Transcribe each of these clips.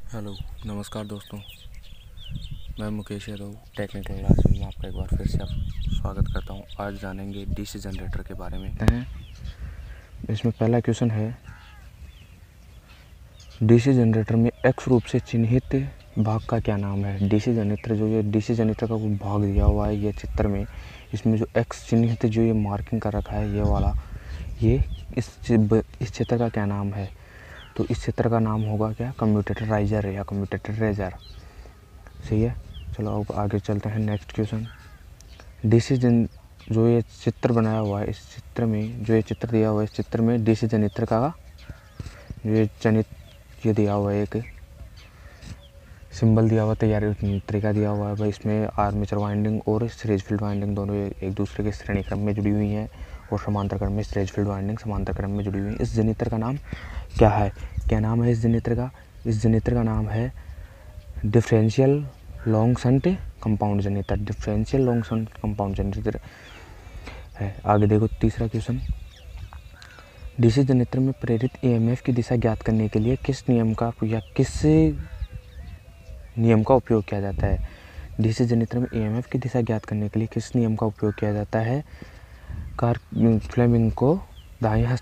Hello, नमस्कार दोस्तों। मैं मुकेश यादव टेक्निकल क्लास में आपका एक बार फिर से स्वागत करता हूं। आज जानेंगे डीसी जनरेटर के बारे में। इसमें पहला क्वेश्चन है, डीसी जनरेटर में एक्स रूप से चिन्हित भाग का क्या नाम है। डीसी जनरेटर जो ये डीसी जनरेटर का कोई भाग दिया हुआ है ये चित्र में, इसमें जो एक्स चिन्हित जो ये मार्किंग कर रखा है ये वाला, ये इस चित्र का क्या नाम है। तो इस चित्र का नाम होगा क्या, कम्यूटेटराइजर या कम्यूटेटराइजर। सही है। चलो अब आगे चलते हैं। नेक्स्ट क्वेश्चन, डीसी जो ये चित्र बनाया हुआ है, इस चित्र में जो ये चित्र दिया हुआ है, इस चित्र में डीसी जनरेटर का जो ये दिया हुआ है, एक सिंबल दिया हुआ, तैयारी तरीका दिया हुआ है भाई। इसमें आर्मेचर वाइंडिंग और सीरीज फील्ड वाइंडिंग दोनों एक दूसरे के श्रेणी क्रम में जुड़ी हुई हैं और समांतर क्रम में सीरीज फील्ड वाइंडिंग समांतर क्रम में जुड़ी हुई है। इस जनरेटर का नाम क्या है, क्या नाम है इस जनरेटर का। इस जनरेटर का नाम है differential long shunt compound generator. Differential long shunt compound generator है। आगे देखो तीसरा क्वेश्चन, डीसी जनरेटर में प्रेरित ईएमएफ की दिशा ज्ञात करने के लिए किस नियम का उपयोग किया जाता है। डीसी जनरेटर में ईएमएफ की दिशा ज्ञात करने के लिए किस नियम का उपयोग किया जाता है। फ्लेमिंग को बाएं हाथ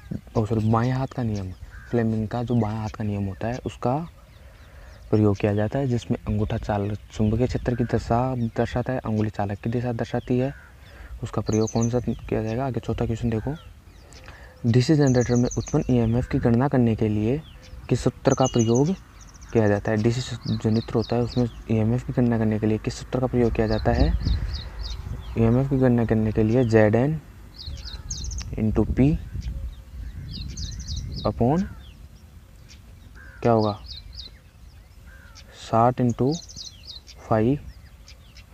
का नियम, फ्लेमिंग का जो बाएं हाथ का नियम होता है उसका प्रयोग किया जाता है, जिसमें अंगूठा चालक चुंबकीय क्षेत्र की दिशा दर्शाता है, अंगुली चालक की दिशा दर्शाती है। उसका प्रयोग कौन सा किया जाएगा। आगे चौथा क्वेश्चन देखो, डीसी जनरेटर में उत्पन्न ईएमएफ की गणना करने के लिए किस सूत्र का प्रयोग किया जाता है। डीसी जनरेटर होता है, उसमें ईएमएफ की गणना करने के लिए किस सूत्र का प्रयोग किया जाता है। ईएमएफ की गणना करने के लिए Zn इंटू पी अपॉन क्या होगा 60 इंटू 5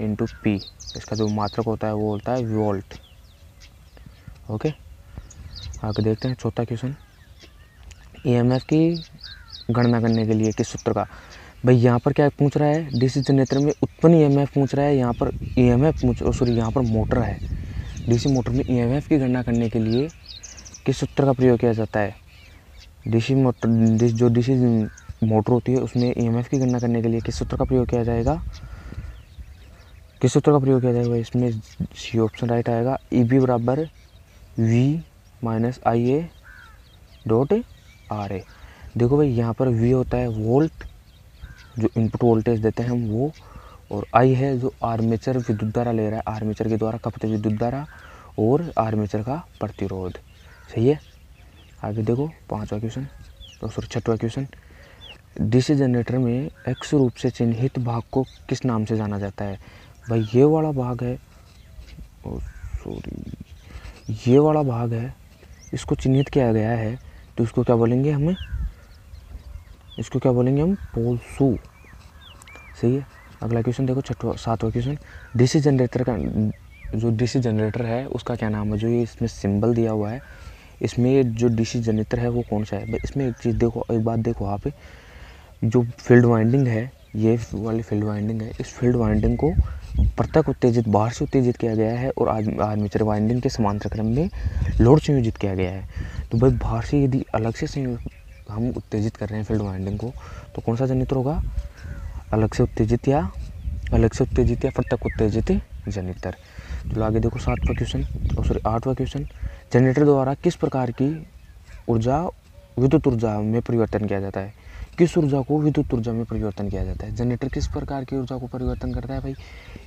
इंटू पी। इसका जो मात्रक होता है वो होता है वोल्ट। ओके, आगे देखते हैं चौथा क्वेश्चन, ईएमएफ की गणना करने के लिए किस सूत्र का। भाई यहाँ पर क्या पूछ रहा है, डीसी जनरेटर में उत्पन्न ईएमएफ पूछ रहा है। यहाँ पर ईएमएफ यहाँ पर मोटर है। डीसी मोटर में ईएमएफ की गणना करने के लिए किस सूत्र का प्रयोग किया जाता है। डीसी मोटर होती है उसमें ईएमएफ की गणना करने के लिए किस सूत्र का प्रयोग किया जाएगा। किस सूत्र का प्रयोग किया जाएगा, इसमें सी ऑप्शन राइट आएगा। ईबी बराबर V minus I A dot R A. देखो भाई यहाँ पर वी होता है वोल्ट, जो इनपुट वोल्टेज देते हैं हम वो, और आई है जो आर्मेचर विद्युत धारा ले रहा है, आर्मेचर के द्वारा खपत विद्युत धारा और आर्मेचर का प्रतिरोध। सही है। आगे देखो छठवां क्वेश्चन, डीसी जनरेटर में एक्स रूप से चिन्हित भाग को किस नाम से जाना जाता है। भाई ये वाला भाग है, ये वाला भाग है, इसको चिन्हित किया गया है तो इसको क्या बोलेंगे हम, पोल सू। सही है। अगला क्वेश्चन देखो सातवां क्वेश्चन, डीसी जनरेटर का जो डीसी जनरेटर है उसका क्या नाम है। जो ये इसमें सिंबल दिया हुआ है, इसमें जो डीसी जनरेटर है वो कौन सा है। इसमें एक चीज़ देखो, एक बात देखो, यहाँ पे जो फील्ड वाइंडिंग है, ये वाली फील्ड वाइंडिंग है, इस फील्ड वाइंडिंग को प्रत्यक्ष उत्तेजित बाहर से उत्तेजित किया गया है और आर्मेचर वाइंडिंग के समांतर क्रम में लोड संयोजित किया गया है। तो भाई बाहर से यदि अलग से हम उत्तेजित कर रहे हैं फील्ड वाइंडिंग को, तो कौन सा जनरेटर होगा, अलग से उत्तेजित या प्रत्यक्ष उत्तेजित जनरेटर। चलो आगे देखो आठवां क्वेश्चन, जनरेटर द्वारा किस प्रकार की ऊर्जा विद्युत ऊर्जा में परिवर्तन किया जाता है। किस ऊर्जा को विद्युत ऊर्जा में परिवर्तन किया जाता है। जनरेटर किस प्रकार की ऊर्जा को परिवर्तन करता है भाई,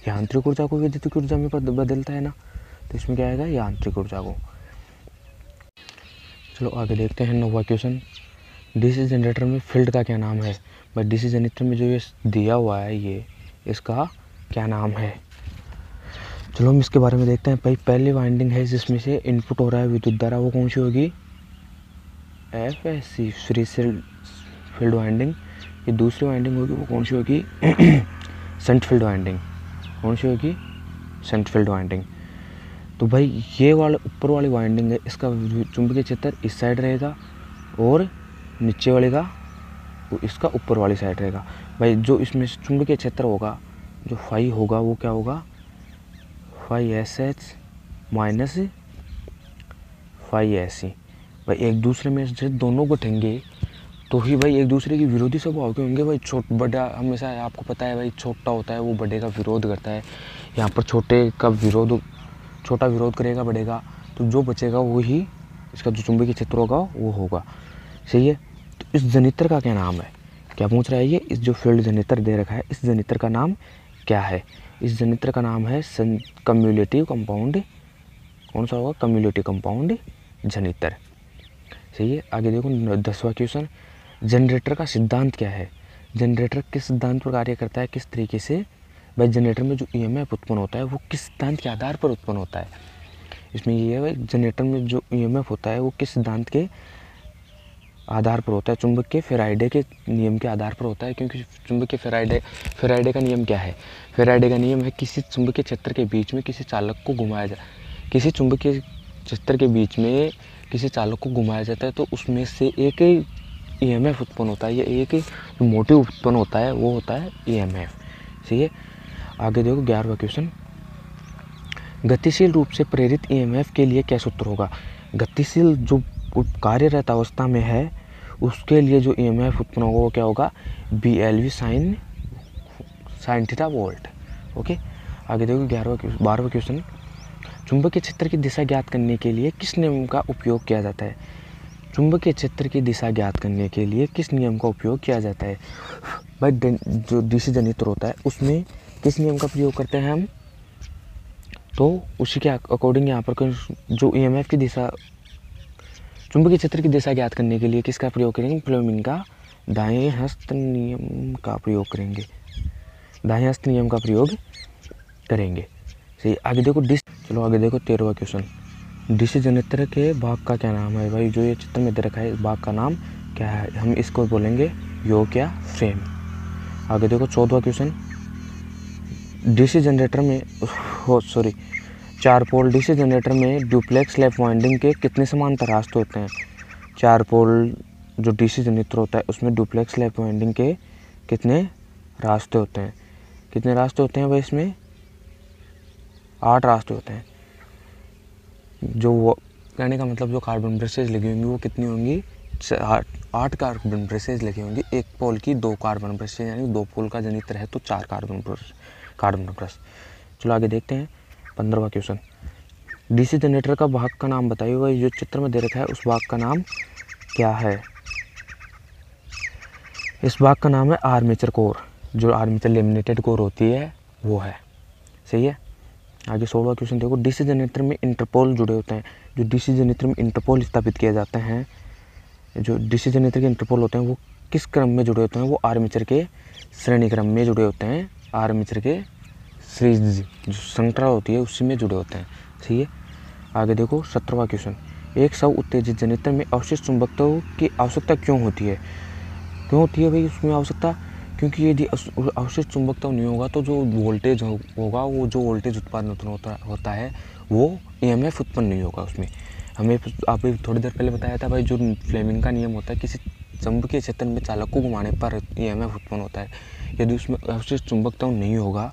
यांत्रिक ऊर्जा को विद्युत ऊर्जा में बदलता है ना, तो इसमें क्या आएगा, यांत्रिक ऊर्जा को। चलो आगे देखते हैं नौवां क्वेश्चन, डीसी जनरेटर में फील्ड का क्या नाम है। भाई डीसी जनरेटर में जो ये दिया हुआ है ये, इसका क्या नाम है। चलो हम इसके बारे में देखते हैं। भाई पहली वाइंडिंग है जिसमें से इनपुट हो रहा है विद्युत धारा, वो कौन सी होगी, एफएससी फ्री फील्ड वाइंडिंग। ये दूसरी वाइंडिंग होगी वो कौन सी होगी, शंट फील्ड वाइंडिंग। कौन सी होगी, शंट फील्ड वाइंडिंग। तो भाई ये वाला ऊपर वाली वाइंडिंग है, इसका चुंबकीय क्षेत्र इस साइड रहेगा और नीचे वाले का इसका ऊपर वाली साइड रहेगा। भाई जो इसमें चुंबकीय क्षेत्र होगा, जो फाई होगा वो क्या होगा, phi S H minus phi S C. भाई एक दूसरे में से दोनों गठेंगे तो ही भाई एक दूसरे की विरोधी स्वभाव के होंगे भाई। बड़ा हमेशा आपको पता है भाई, छोटा होता है वो बड़े का विरोध करता है। यहाँ पर छोटा विरोध करेगा बड़े का, तो जो बचेगा वो ही इसका जो चुंबकीय क्षेत्र होगा वो होगा। सही है। तो इस जनित्र का क्या नाम है, क्या पूछ रहा है ये, इस जो फील्ड जनित्र दे रखा है इस जनित्र का नाम क्या है। इस जनित्र का नाम है कम्युलेटिव कंपाउंड। कौन सा होगा, कम्युलेटिव कंपाउंड जनित्र। सही है। आगे देखो 10वां क्वेश्चन, जनरेटर का सिद्धांत क्या है। जनरेटर किस सिद्धांत पर कार्य करता है, किस तरीके से। भाई जनरेटर में जो ईएमएफ उत्पन्न होता है वो किस सिद्धांत के आधार पर उत्पन्न होता है। इसमें ये है भाई, जनरेटर में जो ईएमएफ होता है वो किस सिद्धांत के आधार पर होता है, चुंबक के फेराइडे के नियम के आधार पर होता है। क्योंकि चुंबक के फेराइडे का नियम क्या है, फेराइडे का नियम है किसी चुंबकीय क्षेत्र के बीच में किसी चालक को घुमाया जाए, किसी चुंबकीय क्षेत्र के बीच में किसी चालक को घुमाया जाता है तो उसमें से एक ईएमएफ उत्पन्न होता है, या एक जो मोटिव उत्पन्न होता है वो होता है ईएमएफ। सही है। आगे देखो 11वां क्वेश्चन, गतिशील रूप से प्रेरित ईएमएफ के लिए क्या सूत्र होगा। गतिशील जो कार्यरत अवस्था में है उसके लिए जो ईएमएफ उत्पन्न होगा वो क्या होगा, BLV sine theta volt. Okay. आगे देखो 12वां क्वेश्चन, चुंबकीय क्षेत्र की दिशा ज्ञात करने के लिए किस नियम का उपयोग किया जाता है। चुंबकीय क्षेत्र की दिशा ज्ञात करने के लिए किस नियम का उपयोग किया जाता है। भाई जो डीसी जनित्र होता है उसमें किस नियम का प्रयोग करते हैं हम, तो उसी के अकॉर्डिंग यहाँ पर जो ईएमएफ की दिशा, चुंबकीय क्षेत्र की दिशा ज्ञात करने के लिए किसका प्रयोग करेंगे, फ्लेमिंग का दाएं हस्त नियम का प्रयोग करेंगे, दाएं हस्त नियम का प्रयोग करेंगे। सही। आगे देखो चलो आगे देखो 13वां क्वेश्चन, डीसी जनित्र के भाग का क्या नाम है। भाई जो ये चित्र में दे रखा है इस भाग का नाम क्या है, हम इसको बोलेंगे योग या फ्रेम। आगे देखो 14वां क्वेश्चन, डीसी जनरेटर में 4 पोल डीसी जनरेटर में ड्यूप्लेक्स लैप वाइंडिंग के कितने समांतर रास्ते होते हैं। 4 पोल जो डीसी जनित्र होता है उसमें ड्यूप्लेक्स लैप वाइंडिंग के कितने रास्ते होते हैं, कितने रास्ते होते हैं भाई इसमें 8 रास्ते होते हैं। जो कहने का मतलब जो कार्बन ब्रशेज लगी होंगी वो कितनी होंगी, 8 कार्बन ब्रशेज लगी होंगी। एक पोल की 2 कार्बन ब्रशेज, यानी 2 पोल का जनित्र है तो 4 कार्बन ब्रश। चलो आगे देखते हैं 15वां क्वेश्चन, डीसी जनरेटर का भाग का नाम बताइए। भाई जो चित्र में दे रखा है उस भाग का नाम क्या है। इस भाग का नाम है आर्मेचर कोर, जो आर्मेचर लेमिनेटेड कोर होती है वो है। सही है। आगे 16वां क्वेश्चन देखो, डीसी जनरेटर में इंटरपोल जुड़े होते हैं। जो डीसी जनरेटर में इंटरपोल स्थापित किए जाते हैं, जो डीसी जनरेटर के इंटरपोल होते हैं वो किस क्रम में जुड़े होते हैं, वो आर्मेचर के श्रेणी क्रम में जुड़े होते हैं। आर्मेचर के सीरीज जो श्रृंखला होती है उसी में जुड़े होते हैं। सही है। आगे देखो 17वां क्वेश्चन, एक स्व उत्तेजित जनित्र में अवशिष्ट चुंबकत्व की आवश्यकता क्यों होती है। क्यों होती है भाई उसमें आवश्यकता, क्योंकि यदि अवशिष्ट चुंबकत्व नहीं होगा तो जो वोल्टेज होगा, वो जो वोल्टेज उत्पादन होता है वो ईएमएफ उत्पन्न नहीं होगा उसमें। हमें आपने थोड़ी देर पहले बताया था भाई, जो फ्लेमिंग का नियम होता है किसी चुंबकीय क्षेत्र में चालक को घुमाने पर ईएमएफ उत्पन्न होता है। यदि उसमें अवशिष्ट चुंबकत्व नहीं होगा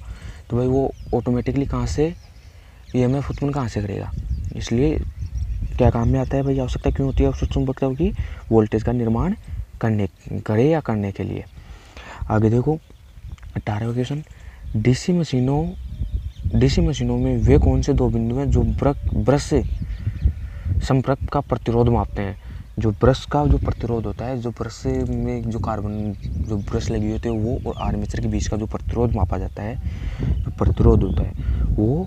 तो भाई वो ऑटोमेटिकली कहाँ से ईएमएफ उत्पन्न कहाँ से करेगा। इसलिए क्या काम में आता है भाई, आवश्यकता क्यों होती है अवशिष्ट चुंबकत्व की, वोल्टेज का निर्माण करने के लिए। आगे देखो 18वां क्वेश्चन, डीसी मशीनों में वे कौन से 2 बिंदु हैं जो ब्रश से संपर्क का प्रतिरोध मापते हैं। जो ब्रश का जो प्रतिरोध होता है, जो ब्रश में जो ब्रश लगी होती है वो और आर्मेचर के बीच का जो प्रतिरोध मापा जाता है, जो प्रतिरोध होता है वो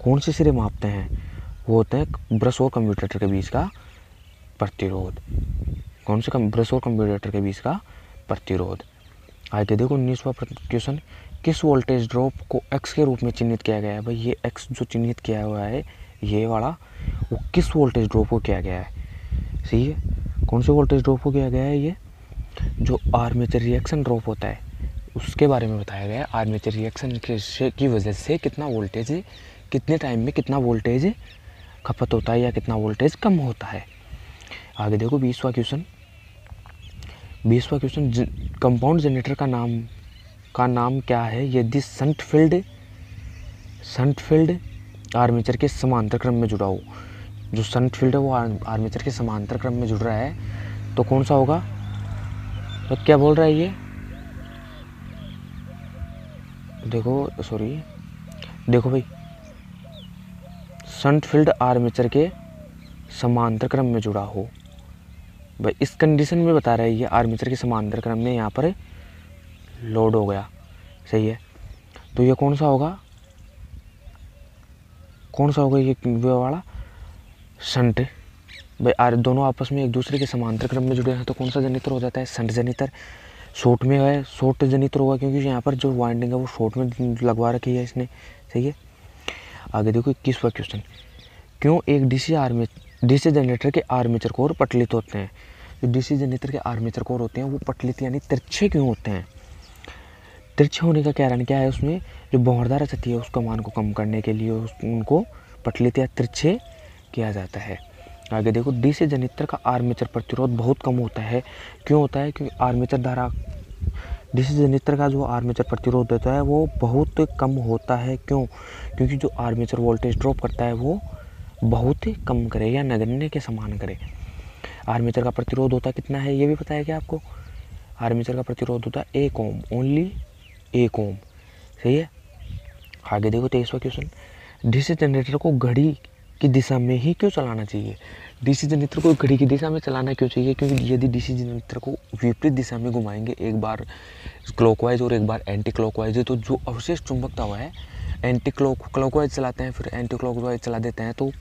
कौन से सिरे मापते हैं, वो होता है ब्रश और कम्यूटेटर के बीच का प्रतिरोध। कौन से ब्रश और कम्यूटेटर के बीच का प्रतिरोध। आगे देखो 19वां क्वेश्चन, किस वोल्टेज ड्रॉप को x के रूप में चिन्हित किया गया है। भाई ये x जो चिन्हित किया हुआ है ये वाला, वो किस वोल्टेज ड्रॉप को किया गया है। सही है। कौन से वोल्टेज ड्रॉप को किया गया है, ये जो आर्मेचर रिएक्शन ड्रॉप होता है उसके बारे में बताया गया है। आर्मेचर रिएक्शन की वजह से कितना वोल्टेज, कितने टाइम में कितना वोल्टेज खपत होता है या कितना वोल्टेज कम होता है। आगे देखो 20वां क्वेश्चन, कंपाउंड जनरेटर का नाम क्या है यदि शंट फील्ड आर्मेचर के समांतर क्रम में जुड़ा हो। जो शंट फील्ड है वो आर्मेचर के समांतर क्रम में जुड़ रहा है तो कौन सा होगा, तो क्या बोल रहा है ये, देखो सॉरी, देखो भाई, शंट फील्ड आर्मेचर के समांतर क्रम में जुड़ा हो। भाई इस कंडीशन में बता रहा है ये आर्मेचर के समांतर क्रम में यहाँ पर लोड हो गया, सही है। तो ये कौन सा होगा, कौन सा होगा ये वाला, शंट। भाई दोनों आपस में एक दूसरे के समांतर क्रम में जुड़े हैं तो कौन सा जनित्र हो जाता है, शंट जनित्र। शॉर्ट में है, शॉर्ट जनित्र होगा क्योंकि यहाँ पर जो वाइंडिंग है वो शॉर्ट में लगवा रखी है इसने, सही है। आगे देखो 21वां क्वेश्चन, क्यों एक डीसी जनरेटर के आर्मेचर कोर पटलित होते हैं। जो डीसी जनरेटर के आर्मेचर कोर होते हैं वो पटलित यानी तिरछे क्यों होते हैं। तिरछे होने का कारण क्या है, उसमें जो भंवरदार क्षति है उसका मान को कम करने के लिए उनको पटलित या तिरछे किया जाता है। आगे देखो, डीसी जनित्र का आर्मेचर प्रतिरोध बहुत कम होता है। क्यों होता है, क्योंकि आर्मेचर धारा, डीसी जनित्र का जो आर्मेचर प्रतिरोध होता है वो बहुत कम होता है। क्यों, क्योंकि जो आर्मेचर वोल्टेज ड्रॉप करता है वो बहुत ही कम करे या नगण्य के समान करे। आर्मेचर का प्रतिरोध होता कितना है ये भी पता है क्या आपको, आर्मेचर का प्रतिरोध होता है 1 ओम, ओनली 1 ओम, सही है। आगे देखो 23वां क्वेश्चन, डीसी जनरेटर को घड़ी की दिशा में ही क्यों चलाना चाहिए। डीसी जनरेटर को घड़ी की दिशा में चलाना क्यों चाहिए, क्योंकि यदि डीसी जनरेटर को विपरीत दिशा में घुमाएंगे, एक बार क्लॉकवाइज और एक बार एंटी क्लॉकवाइज, तो जो अवशेष चुंबकत्व है, एंटी क्लॉकवाइज चलाते हैं फिर एंटी क्लॉकवाइज चला देते हैं तो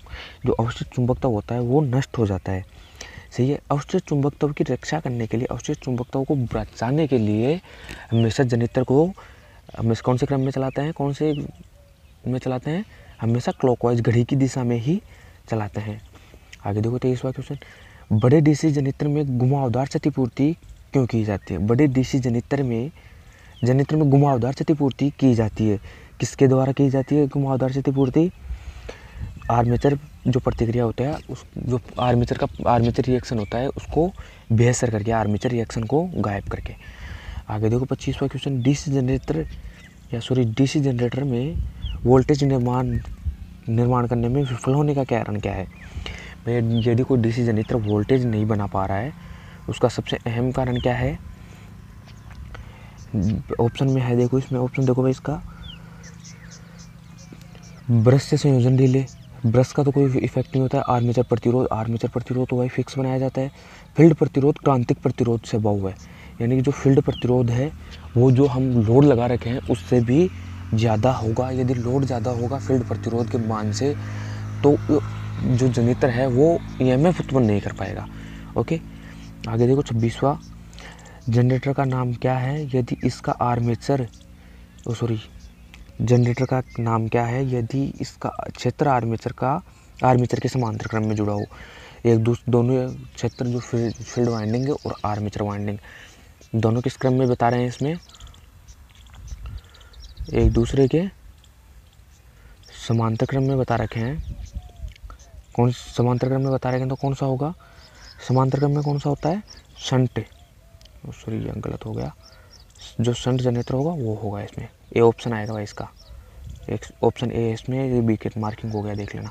जो अवशेष चुंबकत्व होता है वो नष्ट हो जाता है, सही है। अवशेष चुंबकत्व की रक्षा करने के लिए, अवशेष चुंबकत्व को बचाने के लिए हमेशा जनरेटर को कौन से क्रम में चलाते हैं, कौन से में चलाते हैं, हमेशा क्लॉकवाइज घड़ी की दिशा में ही चलाते हैं। आगे देखो 23वां क्वेश्चन, बड़े डीसी जनित्र में घुमावदार क्षतिपूर्ति क्यों की जाती है। बड़े डीसी जनित्र में घुमावदार क्षतिपूर्ति की जाती है, किसके द्वारा की जाती है घुमावदार क्षतिपूर्ति, आर्मेचर जो प्रतिक्रिया होता है उस जो आर्मेचर रिएक्शन होता है उसको बेअसर करके, आर्मेचर रिएक्शन को गायब करके। आगे देखो 25वां क्वेश्चन, डीसी जनरेटर में वोल्टेज निर्माण करने में विफल होने का कारण क्या है। भाई यदि कोई डीसी जनरेटर वोल्टेज नहीं बना पा रहा है उसका सबसे अहम कारण क्या है, ऑप्शन में है, देखो इसमें ऑप्शन देखो भाई, इसका ब्रश से संयोजन डिले, ब्रश का तो कोई इफेक्ट नहीं होता है। आर्मेचर प्रतिरोध तो भाई फिक्स बनाया जाता है। फील्ड प्रतिरोध क्रांतिक प्रतिरोध से बहु है, यानी कि जो फील्ड प्रतिरोध है वो जो हम लोड लगा रखे हैं उससे भी ज़्यादा होगा। यदि लोड ज़्यादा होगा फील्ड प्रतिरोध के मान से तो जो जनरेटर है वो ईएमएफ उत्पन्न नहीं कर पाएगा। ओके, आगे देखो 26वां, जनरेटर का नाम क्या है यदि इसका जनरेटर का नाम क्या है यदि इसका क्षेत्र आर्मेचर के समांतर क्रम में जुड़ा हो। दोनों क्षेत्र जो फील्ड वाइंडिंग है और आर्मेचर वाइंडिंग दोनों किस क्रम में बता रहे हैं, इसमें एक दूसरे के समांतर क्रम में बता रखे हैं। कौन समांतर क्रम में बता रखे हैं तो कौन सा होगा, समांतर क्रम में कौन सा होता है, शंट, ये गलत हो गया, जो शंट जनरेटर होगा वो होगा इसमें, ए ऑप्शन आएगा भाई इसका, एक ऑप्शन ए इसमें, ये बी के मार्किंग हो गया देख लेना।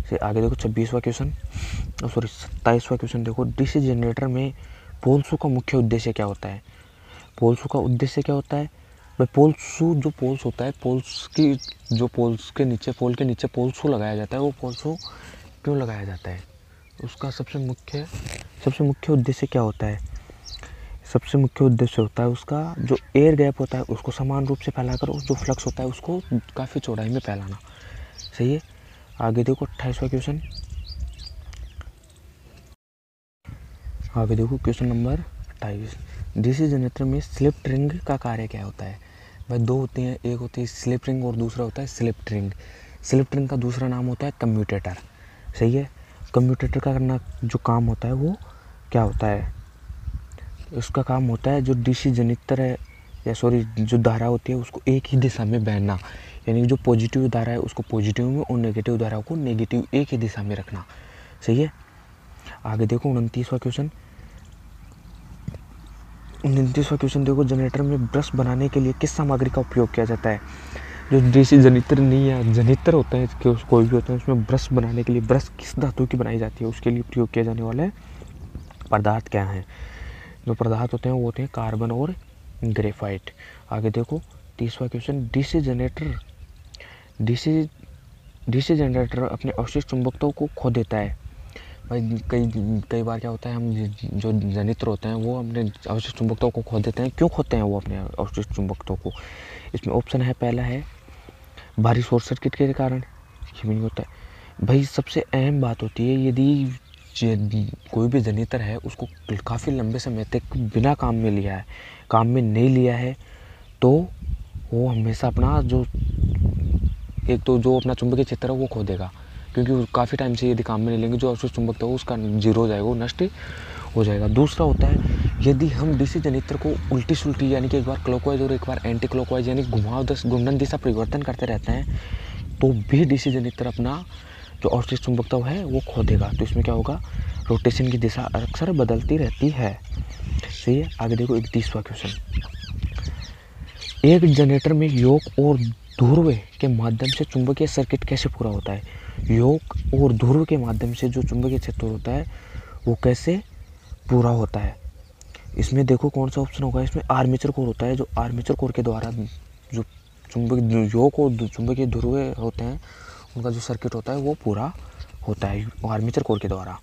फिर आगे देखो 27वां क्वेश्चन, 27वां क्वेश्चन देखो, डीसी जनरेटर में पोल शू का मुख्य उद्देश्य क्या होता है। पोल शू का उद्देश्य क्या होता है भाई, पोल शू जो पोल्स होता है, पोल के नीचे पोल शू लगाया जाता है, वो पोल शू क्यों लगाया जाता है, उसका सबसे मुख्य उद्देश्य क्या होता है। सबसे मुख्य उद्देश्य होता है उसका जो एयर गैप होता है उसको समान रूप से फैलाकर उस जो फ्लक्स होता है उसको काफ़ी चौड़ाई में फैलाना, सही है। आगे देखो 28वां क्वेश्चन, आगे देखो क्वेश्चन नंबर 28, डीसी जनरेटर में स्लिप रिंग का कार्य क्या होता है। भाई दो होती हैं, एक होती है स्लिप रिंग और दूसरा होता है स्लिप रिंग। स्लिप रिंग का दूसरा नाम होता है कम्यूटेटर, सही है। कम्यूटेटर का करना जो काम होता है वो क्या होता है, उसका काम होता है जो डीसी जनरेटर है जो धारा होती है उसको एक ही दिशा में बहना, यानी जो पॉजिटिव धारा है उसको पॉजिटिव में और नेगेटिव धारा को नेगेटिव एक ही दिशा में रखना, सही है। आगे देखो 29वां क्वेश्चन, 29वां क्वेश्चन देखो, जनरेटर में ब्रश बनाने के लिए किस सामग्री का उपयोग किया जाता है। जो डीसी जनरेटर नहीं है, जनरेटर होता है कोई भी होता है, उसमें ब्रश बनाने के लिए ब्रश किस धातु की बनाई जाती है, उसके लिए प्रयोग किया जाने वाला है पदार्थ क्या है। जो पदार्थ होते हैं वो होते हैं कार्बन और ग्रेफाइट। आगे देखो 30वां क्वेश्चन, डीसी जनरेटर अपने अवशिष्ट चुंबकत्व को खो देता है। भाई कई बार क्या होता है, हम जो जनित्र होते हैं वो अपने अवशिष्ट चुंबकत्व को खो देते हैं। क्यों खोते हैं वो अपने अवशिष्ट चुंबकत्व को? इसमें ऑप्शन है, पहला है भारी शॉर्ट सर्किट के कारण, ये भी नहीं होता है। भाई सबसे अहम बात होती है, यदि कोई भी जनित्र है उसको काफ़ी लंबे समय तक बिना काम में नहीं लिया है, तो वो हमेशा अपना जो अपना चुंबकीय क्षेत्र है वो खो देगा, क्योंकि काफ़ी टाइम से यदि काम में नहीं लेंगे, जो अवशिष्ट चुंबकत्व है उसका जीरो हो जाएगा, वो नष्ट हो जाएगा। दूसरा होता है, यदि हम डीसी जनित्र को उल्टी सुल्टी यानी कि एक बार क्लॉकवाइज और एक बार एंटी क्लॉकवाइज यानी घूर्णन दिशा परिवर्तन करते रहते हैं, तो भी डीसी जनित्र अपना जो अवशिष्ट चुंबकत्व है वो खो देगा। तो इसमें क्या होगा, रोटेशन की दिशा अक्सर बदलती रहती है। सही है। आगे देखो 31वां क्वेश्चन, एक जनरेटर में योक और ध्रुव के माध्यम से चुंबकीय सर्किट कैसे पूरा होता है? योक और ध्रुव के माध्यम से जो चुंबकीय क्षेत्र होता है वो कैसे पूरा होता है? इसमें देखो कौन सा ऑप्शन होगा, इसमें आर्मेचर कोर होता है। जो आर्मेचर कोर के द्वारा जो योक और चुंबकीय ध्रुव होते हैं उनका जो सर्किट होता है वो पूरा होता है आर्मेचर कोर के द्वारा।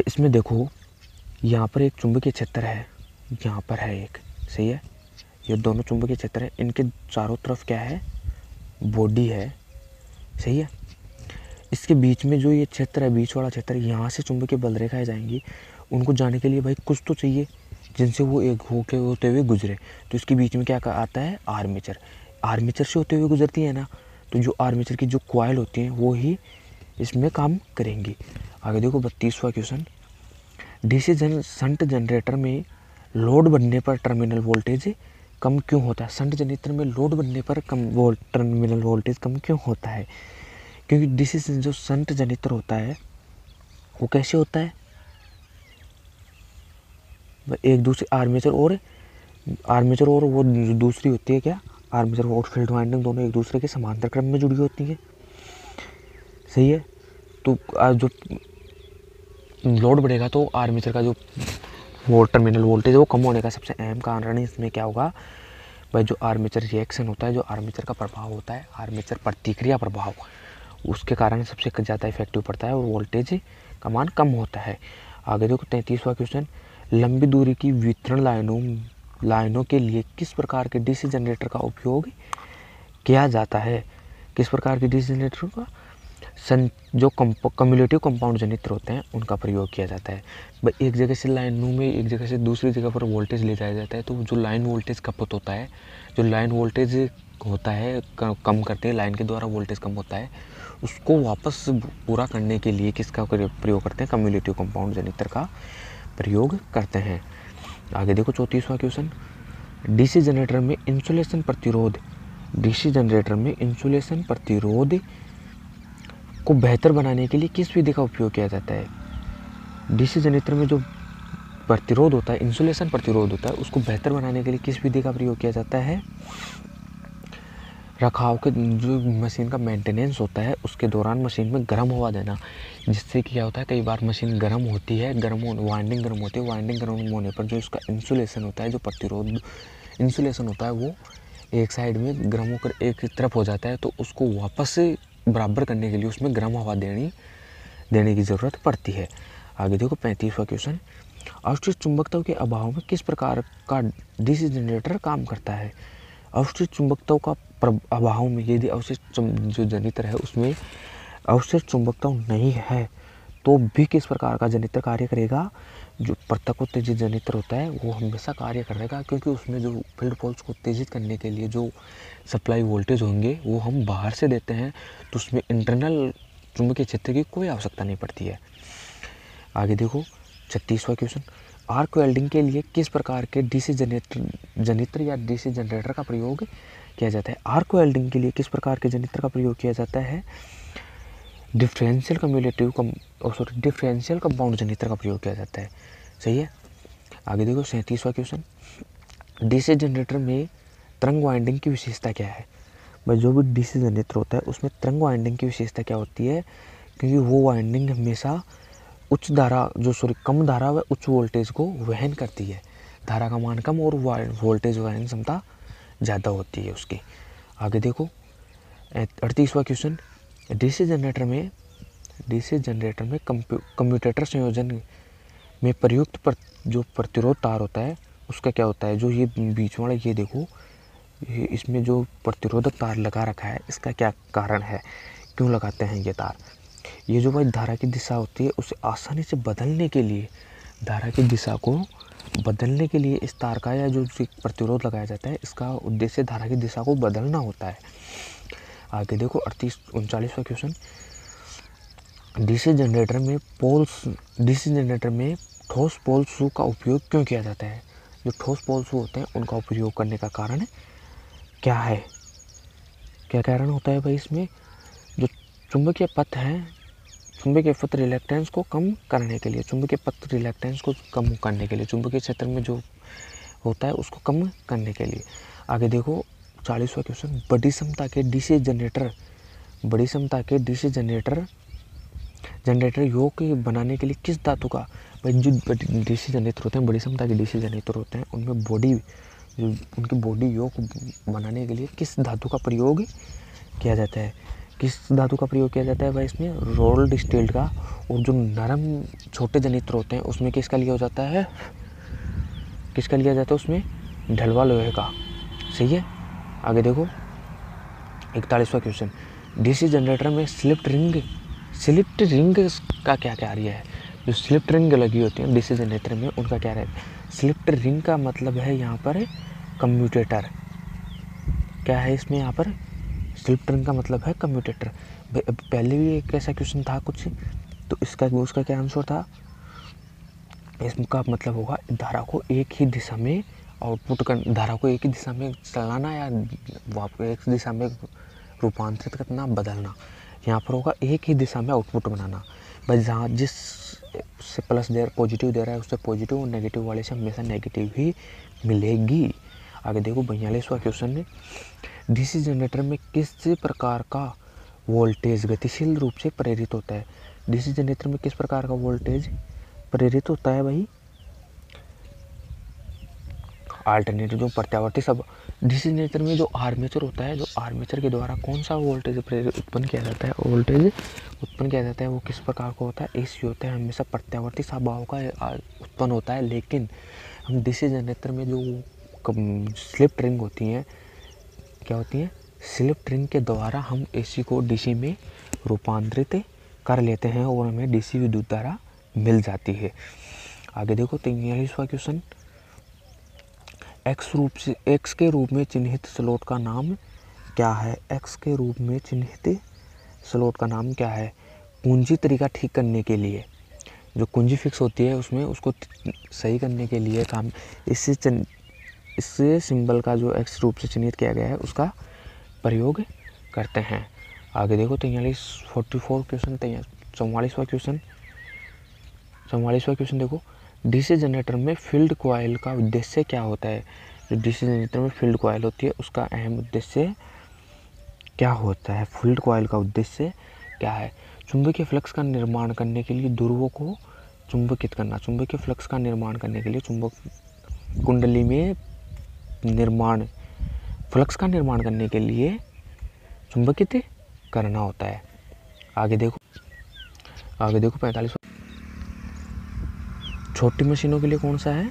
इसमें देखो यहाँ पर एक चुंबकीय क्षेत्र है, यहाँ पर है एक, सही है, ये दोनों चुंबकीय क्षेत्र है, इनके चारों तरफ क्या है, बॉडी है, सही है। इसके बीच में जो ये क्षेत्र है, बीच वाला क्षेत्र, यहाँ से चुंबकीय बल रेखाएं जाएंगी, उनको जाने के लिए भाई कुछ तो चाहिए जिनसे वो एक होते हुए गुजरे। तो इसके बीच में क्या आता है, आर्मेचर। आर्मेचर से होते हुए गुजरती है ना, तो जो आर्मेचर की जो कॉइल होती हैं वो ही इसमें काम करेंगी। आगे देखो 32वां क्वेश्चन, डीसी शंट जनरेटर में लोड बढ़ने पर टर्मिनल वोल्टेज कम क्यों होता है? शंट जनरेटर में लोड बढ़ने पर टर्मिनल वोल्टेज कम क्यों होता है? क्योंकि डीसी जो शंट जनरेटर होता है वो कैसे होता है, एक दूसरे आर्मेचर और वो दूसरी होती है क्या, आर्मेचर और फील्ड वाइंडिंग दोनों एक दूसरे के समांतर क्रम में जुड़ी होती हैं, सही है। तो जो लोड बढ़ेगा तो आर्मेचर का जो वो टर्मिनल वोल्टेज है वो कम होने का सबसे अहम कारण है। इसमें क्या होगा भाई, जो आर्मेचर रिएक्शन होता है, जो आर्मेचर का प्रभाव होता है, आर्मेचर प्रतिक्रिया प्रभाव, उसके कारण सबसे ज़्यादा इफेक्टिव पड़ता है और वोल्टेज का मान कम होता है। आगे देखो 33वां क्वेश्चन, लंबी दूरी की वितरण लाइनों के लिए किस प्रकार के डीसी जनरेटर का उपयोग किया जाता है? किस प्रकार के डीसी जनरेटर का? जो कम्युलेटिव कंपाउंड जनित्र होते हैं उनका प्रयोग किया जाता है। भाई एक जगह से लाइनों में एक जगह से दूसरी जगह पर वोल्टेज ले जाया जाता है, तो जो लाइन वोल्टेज खपत होता है, जो लाइन वोल्टेज होता है कम करते हैं, लाइन के द्वारा वोल्टेज कम होता है, उसको वापस पूरा करने के लिए किसका प्रयोग करते हैं? कम्युलेटिव कंपाउंड जनित्र का प्रयोग करते हैं। आगे देखो 34वां क्वेश्चन, डीसी जनरेटर में इंसुलेशन प्रतिरोध को बेहतर बनाने के लिए किस विधि का उपयोग किया जाता है? डीसी जनरेटर में जो प्रतिरोध होता है, इंसुलेशन प्रतिरोध होता है, उसको बेहतर बनाने के लिए किस विधि का प्रयोग किया जाता है? रखाव के जो मशीन का मेंटेनेंस होता है उसके दौरान मशीन में गर्म हवा देना, जिससे क्या होता है, कई बार मशीन गर्म होती है, वाइंडिंग गर्म होती है, वाइंडिंग गर्म होने पर जो इसका इंसुलेशन होता है, जो प्रतिरोध इंसुलेशन होता है, वो एक साइड में गर्म होकर एक तरफ हो जाता है, तो उसको वापस बराबर करने के लिए उसमें गर्म हवा देने की ज़रूरत पड़ती है। आगे देखो 35वां क्वेश्चन, अवशिष्ट चुंबकत्व के अभाव में किस प्रकार का डीसी जनरेटर काम करता है? अवशिष्ट चुंबकत्व का अभाव में यदि अवशिष्ट जो जनित्र है उसमें अवशिष्ट चुंबकत्व नहीं है तो भी किस प्रकार का जनित्र कार्य करेगा? जो प्रत्यक्ष उत्तेजित जनित्र होता है वो हमेशा कार्य करेगा, क्योंकि उसमें जो फील्ड पोल्स को उत्तेजित करने के लिए जो सप्लाई वोल्टेज होंगे वो हम बाहर से देते हैं, तो उसमें इंटरनल चुंबकीय क्षेत्र की कोई आवश्यकता नहीं पड़ती है। आगे देखो 36वां क्वेश्चन, आर्क वेल्डिंग के लिए किस प्रकार के डीसी जनित्र या डीसी जनरेटर का प्रयोग किया जाता है? आर्क वेल्डिंग के लिए किस प्रकार के जनित्र का प्रयोग किया जाता है? डिफरेंशियल कंपाउंड जनित्र का प्रयोग किया जाता है, सही है। आगे देखो 37वां क्वेश्चन, डीसी जनरेटर में तरंग वाइंडिंग की विशेषता क्या है? भाई जो भी डीसी जनरेटर होता है उसमें तरंग वाइंडिंग की विशेषता क्या होती है? क्योंकि वो वाइंडिंग हमेशा कम धारा व उच्च वोल्टेज को वहन करती है। धारा का मान कम और वोल्टेज वहन क्षमता ज़्यादा होती है उसकी। आगे देखो 38वां क्वेश्चन, डीसी जनरेटर में कम्यूटेटर संयोजन में प्रयुक्त जो प्रतिरोध तार होता है उसका क्या होता है। जो ये बीच वाला ये देखो, इसमें जो प्रतिरोधक तार लगा रखा है इसका क्या कारण है, क्यों लगाते हैं ये तार। ये जो भाई धारा की दिशा होती है उसे आसानी से बदलने के लिए, धारा की दिशा को बदलने के लिए इस तार का या जो प्रतिरोध लगाया जाता है इसका उद्देश्य धारा की दिशा को बदलना होता है। आगे देखो 39वां क्वेश्चन, डीसी जनरेटर में ठोस पोल शू का उपयोग क्यों किया जाता है। जो ठोस पोल शू होते हैं उनका उपयोग करने का कारण क्या है, क्या कारण होता है भाई। इसमें जो चुंबकीय पथ है, चुंबकीय पथ रिलैक्टेंस को कम करने के लिए, चुंबकीय क्षेत्र में जो होता है उसको कम करने के लिए। आगे देखो 40वां क्वेश्चन, बड़ी क्षमता के डीसी जनरेटर योग बनाने के लिए किस धातु का, भाई जो डीसी जनरेटर होते हैं, बड़ी क्षमता के डीसी जनरेटर होते हैं, उनमें उनकी बॉडी योग बनाने के लिए किस धातु का प्रयोग किया जाता है। किस धातु का प्रयोग किया जाता है भाई इसमें, रोल्ड स्टील का। और जो नरम छोटे जनरेटर होते हैं उसमें किसका लिया जाता है, उसमें ढलवा लोहे का। सही है। आगे देखो 41वां क्वेश्चन, डीसी जनरेटर में स्लिप रिंग का क्या कार्य है। जो स्लिप रिंग लगी होती है डीसी जनरेटर में उनका क्या है। स्लिप रिंग का मतलब है यहाँ पर कम्यूटेटर। क्या है इसमें, यहाँ पर स्लिप रिंग का मतलब है कम्यूटेटर। पहले भी एक ऐसा क्वेश्चन था कुछ, तो उसका क्या आंसर था, इसका मतलब होगा धारा को एक ही दिशा में धारा को एक ही दिशा में चलाना या एक दिशा में रूपांतरित करना, बदलना। यहाँ पर होगा एक ही दिशा में आउटपुट बनाना। भाई जहाँ जिस से प्लस पॉजिटिव दे रहा है उससे पॉजिटिव और नेगेटिव वाले से हमेशा नेगेटिव ही मिलेगी। आगे देखो 42वां क्वेश्चन है, डीसी जनरेटर में किस प्रकार का वोल्टेज गतिशील रूप से प्रेरित होता है। डीसी जनरेटर में किस प्रकार का वोल्टेज प्रेरित होता है भाई, अल्टरनेटिव जो प्रत्यावर्ती सब। डीसी जनरेटर में जो आर्मेचर होता है, जो आर्मेचर के द्वारा कौन सा वोल्टेज उत्पन्न किया जाता है, वो किस प्रकार का होता है, एसी होता है, हमेशा प्रत्यावर्ती स्वभाव का उत्पन्न होता है। लेकिन हम डीसी जनरेटर में जो स्लिप रिंग होती हैं, क्या होती हैं, स्लिप रिंग के द्वारा हम एसी को डीसी में रूपांतरित कर लेते हैं और हमें डीसी विद्युत धारा मिल जाती है। आगे देखो 43वां क्वेश्चन, एक्स के रूप में चिन्हित स्लॉट का नाम क्या है। एक्स के रूप में चिन्हित स्लॉट का नाम क्या है। कुंजी तरीका ठीक करने के लिए, जो कुंजी फिक्स होती है उसमें उसको सही करने के लिए काम इससे सिंबल का जो एक्स रूप से चिन्हित किया गया है उसका प्रयोग करते हैं। आगे देखो 44 क्वेश्चन, 44वां क्वेश्चन देखो, डीसी जनरेटर में फील्ड कॉइल का उद्देश्य क्या होता है। जो डीसी जनरेटर में फील्ड कॉइल होती है उसका अहम उद्देश्य क्या होता है, फील्ड कॉइल का उद्देश्य क्या है। चुंबकीय फ्लक्स का निर्माण करने के लिए ध्रुवों को चुंबकित करना। चुंबकीय फ्लक्स का निर्माण करने के लिए चुंबक कुंडली में फ्लक्स का निर्माण करने के लिए चुंबकित करना होता है। आगे देखो 45। छोटी मशीनों के लिए कौन सा है,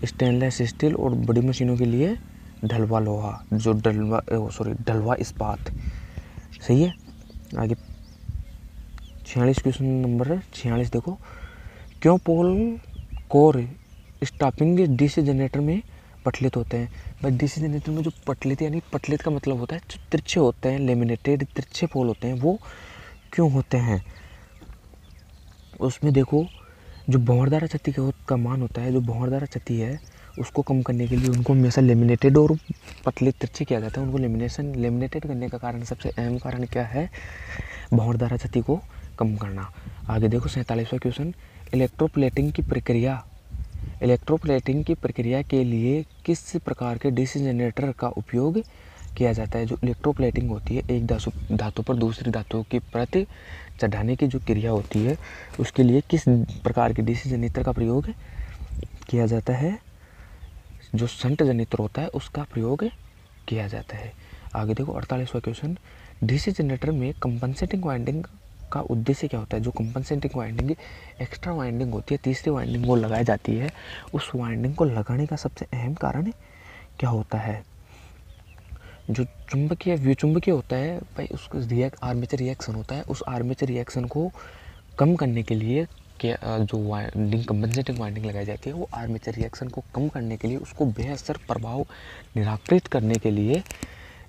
स्टेनलेस स्टील, और बड़ी मशीनों के लिए ढलवा लोहा, जो ढलवा इस्पात। सही है। आगे 46 क्वेश्चन नंबर 46 देखो, क्यों पोल कोर स्टॉपिंग डीसी जनरेटर में पटलित होते हैं। भाई डीसी जनरेटर में जो पटलित, यानी पटलित का मतलब होता है जो तिरछे होते हैं, लेमिनेटेड तिरछे पोल होते हैं, वो क्यों होते हैं। उसमें देखो जो भंवरदार क्षति का मान होता है, जो भंवरदार क्षति है उसको कम करने के लिए उनको हमेशा लेमिनेटेड और पतले तिरछे किया जाता है। उनको लेमिनेटेड करने का कारण, सबसे अहम कारण क्या है, भंवरदार क्षति को कम करना। आगे देखो 47वां क्वेश्चन, इलेक्ट्रोप्लेटिंग की प्रक्रिया के लिए किस प्रकार के डीसी जनरेटर का उपयोग किया जाता है। जो इलेक्ट्रोप्लेटिंग होती है, एक धातु पर दूसरी धातु की परत चढ़ाने की जो क्रिया होती है, उसके लिए किस प्रकार के डीसी जनरेटर का प्रयोग किया जाता है? जो शंट जनरेटर होता है उसका प्रयोग किया जाता है। आगे देखो 48वां क्वेश्चन, डीसी जनरेटर में कंपनसेटिंग वाइंडिंग का उद्देश्य क्या होता है? जो कंपनसेटिंग वाइंडिंग एक्स्ट्रा वाइंडिंग होती है, तीसरी वाइंडिंग वो लगाई जाती है, उस वाइंडिंग को लगाने का सबसे अहम कारण क्या होता है? जो चुंबकीय व्युचुंबकीय होता है भाई, उसको आर्मेचर रिएक्शन होता है, उस आर्मेचर रिएक्शन को कम करने के लिए जो वाइंडिंग कंपनसेटिंग वाइंडिंग लगाई जाती है, वो आर्मेचर रिएक्शन को कम करने के लिए, उसको बेअसर प्रभाव निराकृत करने के लिए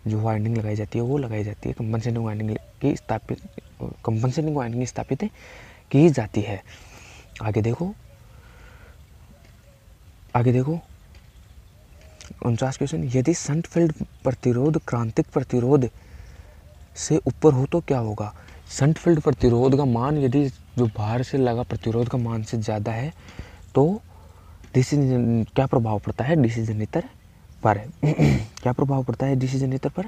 जो वाइंडिंग लगाई जाती है वो लगाई जाती है। कंपनसेटिंग वाइंडिंग स्थापित की जाती है। आगे देखो 49 क्वेश्चन, यदि शंट फील्ड प्रतिरोध क्रांतिक प्रतिरोध से ऊपर हो तो क्या होगा? शंट फील्ड प्रतिरोध का मान यदि जो बाहर से लगा प्रतिरोध का मान से ज़्यादा है तो क्या प्रभाव पड़ता है डीसी जनरेटर पर? क्या प्रभाव पड़ता है डीसी जनरेटर पर?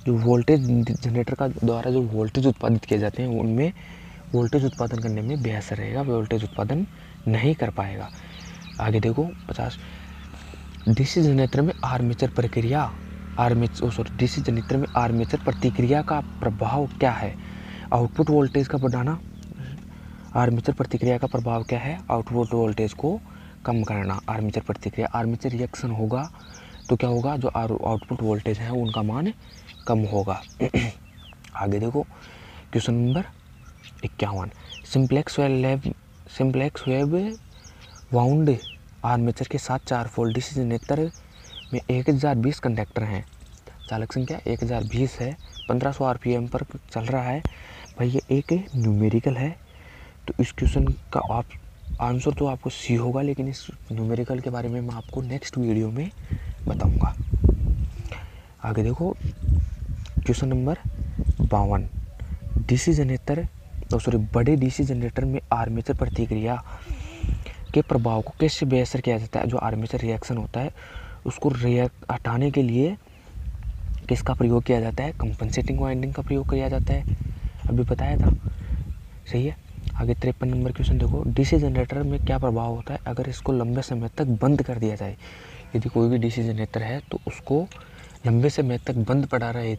जो वोल्टेज जनरेटर का द्वारा जो वोल्टेज उत्पादित किए जाते हैं उनमें वोल्टेज उत्पादन करने में बेअसर रहेगा, वोल्टेज उत्पादन नहीं कर पाएगा। आगे देखो 50, डीसी जनरेटर में डीसी जनरेटर में आर्मेचर प्रतिक्रिया का प्रभाव क्या है? आउटपुट वोल्टेज का बढ़ाना। आर्मेचर प्रतिक्रिया का प्रभाव क्या है? आउटपुट वोल्टेज को कम करना। आर्मेचर प्रतिक्रिया, आर्मेचर रिएक्शन होगा तो क्या होगा? जो आउटपुट वोल्टेज है उनका मान कम होगा। आगे देखो question number 51, simplex web wound armature के साथ 4 पोल डीसी जनरेटर में 1020 कंडक्टर हैं। चालक संख्या 1020 है, 1500 आरपीएम पर चल रहा है। भाई ये एक न्यूमेरिकल है, तो इस क्वेश्चन का आंसर तो आपको सी होगा, लेकिन इस न्यूमेरिकल के बारे में मैं आपको नेक्स्ट वीडियो में बताऊंगा। आगे देखो क्वेश्चन नंबर 52, बड़े डीसी जनरेटर में आर्मेचर प्रतिक्रिया के प्रभाव को कैसे बेअसर किया जाता है? जो आर्मेचर रिएक्शन होता है उसको हटाने के लिए किसका प्रयोग किया जाता है? कंपनसेटिंग वाइंडिंग का प्रयोग किया जाता है, अभी बताया था, सही है। आगे 53 नंबर क्वेश्चन देखो, डीसी जनरेटर में क्या प्रभाव होता है अगर इसको लंबे समय तक बंद कर दिया जाए? यदि कोई भी डीसी जनरेटर है तो उसको लंबे समय तक बंद पड़ा रहे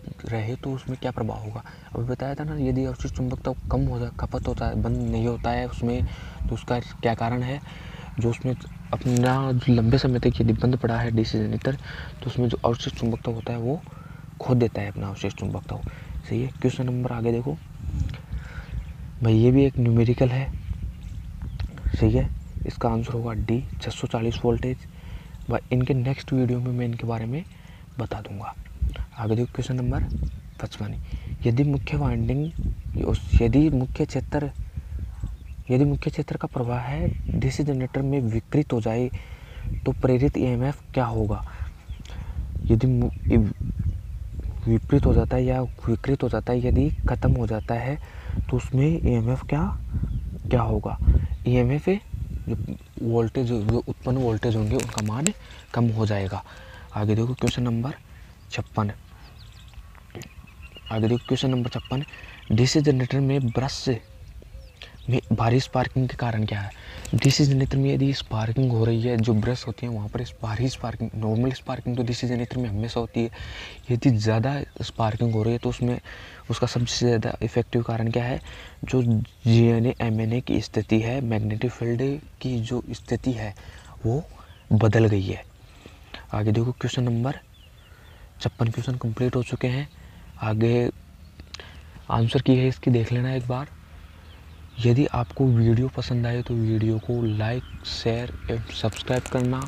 तो उसमें क्या प्रभाव होगा? अभी बताया था ना, यदि अवशिष्ट चुंबकत्व कम हो खपत होता है, बंद नहीं होता है उसमें, तो उसका क्या कारण है? जो उसमें अपना लंबे समय तक यदि बंद पड़ा है डीसी जनरेटर तो उसमें जो अवशिष्ट चुंबकत्व होता है वो खो देता है अपना अवशिष्ट चुंबकत्व, सही है। क्वेश्चन नंबर आगे देखो भाई, ये भी एक न्यूमेरिकल है, सही है। इसका आंसर होगा डी, 640 वोल्टेज। भाई इनके नेक्स्ट वीडियो में मैं इनके बारे में बता दूंगा। आगे देखो क्वेश्चन नंबर 55, यदि मुख्य क्षेत्र का प्रवाह है डीसी जनरेटर में विकृत हो जाए तो प्रेरित ईएमएफ क्या होगा? यदि विपरीत हो जाता है या विकृत हो जाता है, यदि खत्म हो जाता है तो उसमें ईएमएफ क्या होगा? ईएमएफ जो वोल्टेज, जो उत्पन्न वोल्टेज होंगे उनका मान कम हो जाएगा। आगे देखो क्वेश्चन नंबर 56, डीसी जनरेटर में ब्रश में भारी स्पार्किंग के कारण क्या है? डीसी जनरेटर में यदि स्पार्किंग हो रही है, जो ब्रश होती है वहाँ पर भारी स्पार्किंग, नॉर्मल स्पार्किंग तो डीसी जनरेटर में हमेशा होती है, यदि ज़्यादा स्पार्किंग हो रही है तो उसमें उसका सबसे ज़्यादा इफेक्टिव कारण क्या है? जो जीएनए एमएनए की स्थिति है, मैग्नेटिक फील्ड की जो स्थिति है वो बदल गई है। आगे देखो क्वेश्चन नंबर 56 क्वेश्चन कंप्लीट हो चुके हैं। आगे आंसर की है इसकी देख लेना एक बार। यदि आपको वीडियो पसंद आए तो वीडियो को लाइक, शेयर एवं सब्सक्राइब करना,